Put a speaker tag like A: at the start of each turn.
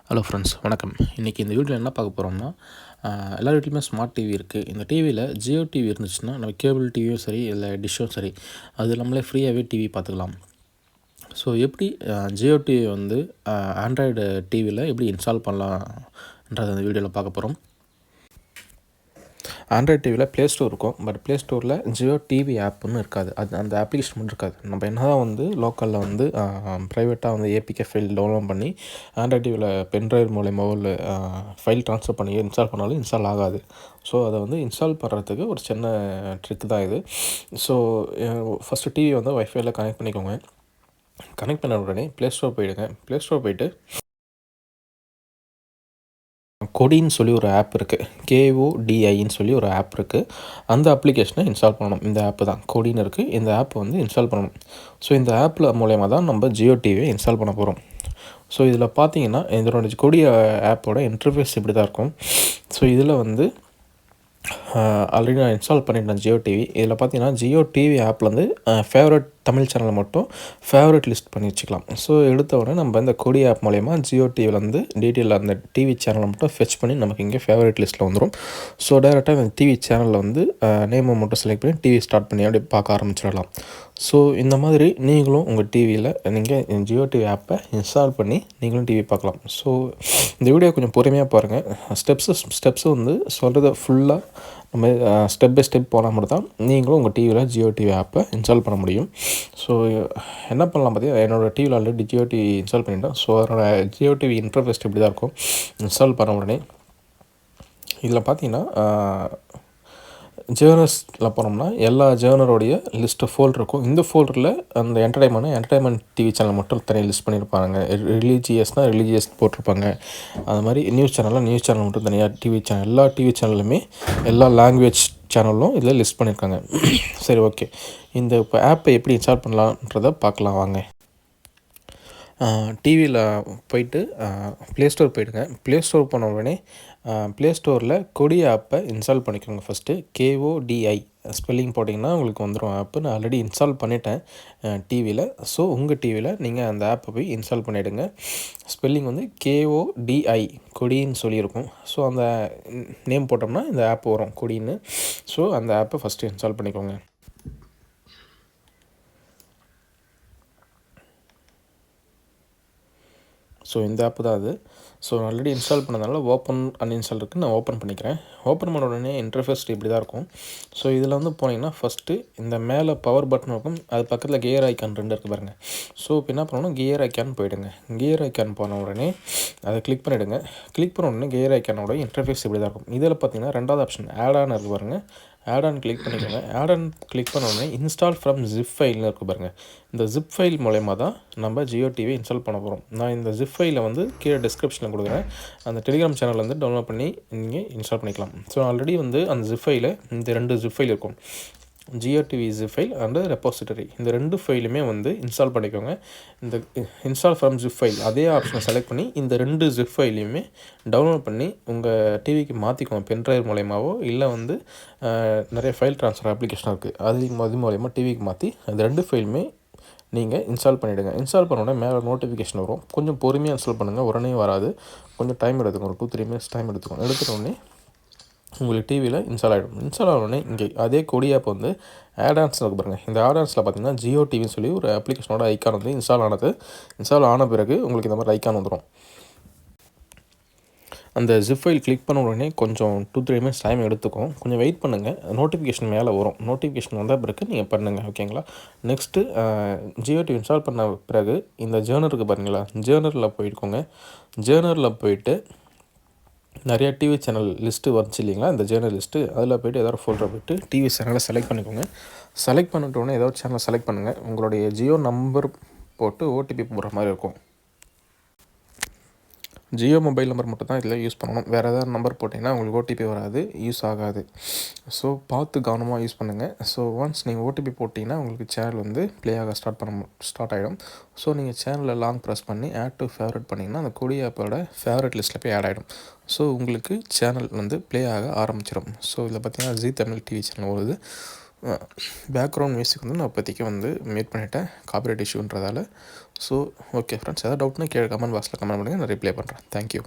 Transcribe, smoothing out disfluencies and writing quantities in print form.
A: Hello friends, வணக்கம். இன்றைக்கி இந்த வீடியோவில் என்ன பார்க்க போகிறோம்னா, எல்லார் வீட்லேயுமே ஸ்மார்ட் டிவி இருக்குது. இந்த டிவியில் ஜியோ டிவி இருந்துச்சுன்னா நம்ம கேபிள் டிவியும் சரி இல்லை டிஷ்ஷும் சரி, அது நம்மளே ஃப்ரீயாகவே டிவி பார்த்துக்கலாம். ஸோ எப்படி ஜியோ டிவி வந்து ஆண்ட்ராய்டு டிவியில் எப்படி இன்ஸ்டால் பண்ணலான்றதை அந்த வீடியோவில் பார்க்க போகிறோம். ஆண்ட்ராய்ட் டிவியில் ப்ளே ஸ்டோர் இருக்கும். பட் ப்ளே ஸ்டோரில் ஜியோ டிவி ஆப்னு இருக்காது. அது அந்த அப்ளிகேஷன் மட்டும் இருக்காது. நம்ம என்ன தான் வந்து லோக்கலில் வந்து ப்ரைவேட்டாக வந்து ஏபிகே ஃபைல் டவுன்லோட் பண்ணி ஆண்ட்ராய்ட் டிவியில் பென்ட்ரைவ் மூலயமாவோ இல்லை ஃபைல் ட்ரான்ஸ்ஃபர் பண்ணி இன்ஸ்டால் பண்ணாலும் இன்ஸ்டால் ஆகாது. ஸோ அதை வந்து இன்ஸ்டால் பண்ணுறதுக்கு ஒரு சின்ன ட்ரிக் தான் இது. ஸோ ஃபஸ்ட்டு டிவி வந்து வைஃபைல கனெக்ட் பண்ணிக்கோங்க. கனெக்ட் பண்ண உடனே ப்ளே ஸ்டோர் போயிடுங்க. ப்ளே ஸ்டோர் போயிட்டு கொடின்னு சொல்லி ஒரு ஆப் இருக்குது. KODIன்னு சொல்லி ஒரு ஆப் இருக்குது. அந்த அப்ளிகேஷனை இன்ஸ்டால் பண்ணணும். இந்த ஆப்பு தான் கொடின்னு இருக்குது. இந்த ஆப் வந்து இன்ஸ்டால் பண்ணணும். ஸோ இந்த ஆப்பில் மூலயமா தான் நம்ம ஜியோ டிவியை இன்ஸ்டால் பண்ண போகிறோம். ஸோ இதில் பார்த்தீங்கன்னா இதனோட கொடி ஆப்போட இன்டர்ஃபேஸ் இப்படி தான் இருக்கும். ஸோ இதில் வந்து ஆல்ரெடி நான் இன்ஸ்டால் பண்ணிட்டேன் ஜியோ டிவி. இதில் பார்த்தீங்கன்னா ஜியோ டிவி ஆப்பில் வந்து ஃபேவரட் தமிழ் சேனலை மட்டும் ஃபேவரட் லிஸ்ட் பண்ணி வச்சுக்கலாம். ஸோ எடுத்த உடனே நம்ம இந்த கொடி ஆப் மூலயமா ஜியோ டிவியில் வந்து டீட்டெயில் அந்த டிவி சேனலை மட்டும் ஃபெச் பண்ணி நமக்கு இங்கே ஃபேவரட் லிஸ்ட்டில் வந்துடும். ஸோ டேரெக்டாக அந்த டிவி சேனலில் வந்து நேமை மட்டும் செலக்ட் பண்ணி டிவி ஸ்டார்ட் பண்ணி அப்படியே பார்க்க ஆரம்பிச்சிடலாம். ஸோ இந்த மாதிரி நீங்களும் உங்கள் டிவியில் நீங்கள் ஜியோ டிவி ஆப்பை இன்ஸ்டால் பண்ணி நீங்களும் டிவி பார்க்கலாம். ஸோ இந்த வீடியோ கொஞ்சம் பொறுமையாக பாருங்கள். ஸ்டெப்ஸு வந்து சொல்கிறத ஃபுல்லாக நம்ம ஸ்டெப் பை ஸ்டெப் போனால் மட்டும் தான் நீங்களும் உங்கள் டிவியில் ஜியோ டிவி ஆப்பை இன்ஸ்டால் பண்ண முடியும். ஸோ என்ன பண்ணலாம் பார்த்தீங்கன்னா, என்னோடய டிவியில் ஆல்ரெடி ஜியோ டிவி இன்ஸ்டால் பண்ணிட்டேன். ஸோ அதனோட ஜியோ டிவி இன்டர்ஃபேஸ் இப்படி தான் இருக்கும். இன்ஸ்டால் பண்ண உடனே இதில் பார்த்தீங்கன்னா ஜேர்னல்ஸில் போனோம்னா எல்லா ஜேர்னலோடைய லிஸ்ட்டு ஃபோல்டர் இருக்கும். இந்த ஃபோல்டரில் அந்த என்டர்டைன்மெண்ட் டிவி சேனல் மட்டும் தனியாக லிஸ்ட் பண்ணியிருப்பாங்க. ரிலீஜியஸ்னால் ரிலீஜியஸ் போட்டிருப்பாங்க. அது மாதிரி நியூஸ் சேனல் மட்டும் தனியாக டிவி சேனல், எல்லா டிவி சேனலுமே எல்லா லாங்குவேஜ் சேனலும் இதில் லிஸ்ட் பண்ணியிருக்காங்க. சரி, ஓகே. இந்த இப்போ ஆப்பை எப்படி இன்ஸ்டால் பண்ணலான்றதை பார்க்கலாம் வாங்க. டிவியில் போயிட்டு ப்ளே ஸ்டோர் போயிடுங்க. ப்ளே ஸ்டோர் போன உடனே ப்ளே ஸ்டோரில் கொடி ஆப்பை இன்ஸ்டால் பண்ணிக்கோங்க. ஃபஸ்ட்டு KODI ஸ்பெல்லிங் போட்டிங்கன்னா உங்களுக்கு வந்துடும் ஆப்பு. நான் ஆல்ரெடி இன்ஸ்டால் பண்ணிட்டேன் டிவியில். ஸோ உங்கள் டிவியில் நீங்கள் அந்த ஆப்பை போய் இன்ஸ்டால் பண்ணிவிடுங்க. ஸ்பெல்லிங் வந்து KODI கொடின்னு சொல்லியிருக்கும். ஸோ அந்த நேம் போட்டோம்னா இந்த ஆப் வரும் கொடின்னு. ஸோ அந்த ஆப்பை ஃபஸ்ட்டு இன்ஸ்டால் பண்ணிக்கோங்க. ஸோ இந்த ஆப்பு தான் அது. ஸோ ஆல்ரெடி இன்ஸ்டால் பண்ணதுனால ஓப்பன் அன்இன்ஸ்டால் இருக்குது. நான் ஓப்பன் பண்ணிக்கிறேன். ஓப்பன் பண்ண உடனே இன்டர்ஃபேஸ் இப்படி தான் இருக்கும். ஸோ இதில் வந்து போனீங்கன்னா ஃபஸ்ட்டு இந்த மேலே பவர் பட்டன் இருக்கும். அது பக்கத்தில் கியர் ஐக்கான் 2 இருக்குது பாருங்கள். ஸோ இப்போ என்ன பண்ணணும், கியர் ஐக்கான் போயிடுங்க. கியர் ஐக்கான் போன உடனே அதை கிளிக் பண்ணிவிடுங்க. கிளிக் பண்ண உடனே கியர் ஐக்கானோட இன்டர்ஃபேஸ் இப்படி தான் இருக்கும். இதில் பார்த்தீங்கன்னா 2வது ஆப்ஷன் ஆட் ஆன் இருக்குது பாருங்கள். ஆட் ஆன் கிளிக் பண்ணிக்கோங்க. ஆட் ஆன் கிளிக் பண்ண உடனே இன்ஸ்டால் ஃப்ரம் ஜிப் ஃபைல்னு இருக்குது பாருங்கள். இந்த ஜிப் ஃபைல் மூலயமா தான் நம்ம ஜியோ டிவி இன்ஸ்டால் பண்ண போகிறோம். நான் இந்த ஜிப் ஃபைலை வந்து கீழே டிஸ்கிரிப்ஷனில் கொடுக்குறேன். அந்த டெலிகிராம் சேனலில் வந்து டவுன்லோட் பண்ணி நீங்கள் இன்ஸ்டால் பண்ணிக்கலாம். ஸோ ஆல்ரெடி வந்து அந்த ஜிப் ஃபைலில் இந்த 2 ஜிப் ஃபைல் இருக்கும். Jio TV zip file and repository, இந்த 2 ஃபைலுமே வந்து இன்ஸ்டால் பண்ணிக்கோங்க. இந்த இன்ஸ்டால் ஃப்ரம் ஜிப் ஃபைல் அதே ஆப்ஷனை செலக்ட் பண்ணி இந்த 2 ஜிப் ஃபைலையுமே டவுன்லோட் பண்ணி உங்கள் டிவிக்கு மாற்றிக்கோங்க. பென்ட்ரைவ் மூலயமாவோ இல்லை வந்து நிறைய ஃபைல் ட்ரான்ஸ்ஃபர் அப்ளிகேஷன் இருக்குது, அது மூலயமா டிவிக்கு மாற்றி அந்த 2 ஃபைலுமே நீங்கள் இன்ஸ்டால் பண்ணிவிடுங்க. இன்ஸ்டால் பண்ண உடனே மேலே நோட்டிஃபிகேஷன் வரும். கொஞ்சம் பொறுமையாக இன்ஸ்டால் பண்ணுங்கள், உடனே வராது. கொஞ்சம் டைம் எடுத்துக்கும், ஒரு 2-3 மினிட்ஸ் டைம் எடுத்துக்கும். எடுத்துட்டோடனே உங்களுக்கு டிவியில் இன்ஸ்டால் ஆகிடும். இன்ஸ்டால் ஆனோடனே இங்கே அதே கொடி ஆப் வந்து ஆட் ஆன்ஸில் இருக்கு பாருங்கள். இந்த ஆட் ஆன்ஸில் பார்த்தீங்கன்னா ஜியோ டிவின்னு சொல்லி ஒரு அப்ளிகேஷனோட ஐக்கான் வந்து இன்ஸ்டால் ஆன பிறகு உங்களுக்கு இந்த மாதிரி ஐக்கான் வந்துடும். அந்த ஜிப் ஃபைல் கிளிக் பண்ண உடனே கொஞ்சம் 2-3 மினிட்ஸ் டைம் எடுத்துக்கும். கொஞ்சம் வெயிட் பண்ணுங்கள். நோட்டிஃபிகேஷன் மேலே வரும். நோட்டிஃபிகேஷன் வந்த பிறகு நீங்கள் பண்ணுங்கள், ஓகேங்களா. நெக்ஸ்ட்டு ஜியோ டிவி இன்ஸ்டால் பண்ண பிறகு இந்த ஜேர்னல் இருக்குது பாருங்களா, ஜேர்னலில் போயிட்டுக்கோங்க. ஜேர்னலில் போயிட்டு நிறையா டிவி சேனல் லிஸ்ட்டு வந்துச்சு இல்லைங்களா, இந்த ஜேர்னல் லிஸ்ட்டு, அதில் போய்ட்டு ஏதாவது ஃபோல்டரை போய்ட்டு டிவி சேனலை செலக்ட் பண்ணிக்கோங்க. செலக்ட் பண்ணிட்டோன்னே ஏதாவது சேனலை செலக்ட் பண்ணுங்கள். உங்களுடைய ஜியோ நம்பர் போட்டு ஓடிபி போடுற மாதிரி இருக்கும். ஜியோ மொபைல் நம்பர் மட்டும் தான் இதில் யூஸ் பண்ணணும். வேறு ஏதாவது நம்பர் போட்டிங்கன்னா உங்களுக்கு ஓடிபி வராது, யூஸ் ஆகாது. ஸோ பார்த்து கவனமாக யூஸ் பண்ணுங்கள். ஸோ ஒன்ஸ் நீங்கள் ஓடிபி போட்டிங்கன்னா உங்களுக்கு சேனல் வந்து ப்ளே ஆக ஸ்டார்ட் ஆகிடும். ஸோ நீங்கள் சேனலில் லாங் ப்ரெஸ் பண்ணி ஆட் டு ஃபேவரட் பண்ணிங்கன்னா அந்த கொடி ஆப்போட ஃபேவரட் லிஸ்ட்டில் போய் ஆட் ஆகிடும். ஸோ உங்களுக்கு சேனல் வந்து ப்ளே ஆக ஆரம்பிச்சிடும். ஸோ இதில் பார்த்தீங்கன்னா ஜி தமிழ் டிவி சேனல் வருது. பேக்ரவுண்ட் மியூசிக் வந்து நான் இப்போதைக்கு வந்து மியூட் பண்ணிட்டேன் காப்பிரைட் இஷ்யூன்றதால. ஸோ ஓகே ஃப்ரெண்ட்ஸ், எதாவது டவுட்னா கீழே கமெண்ட் பாக்ஸில் கமெண்ட் பண்ணுங்கள், நான் ரிப்ளை பண்ணுறேன். தேங்க்யூ.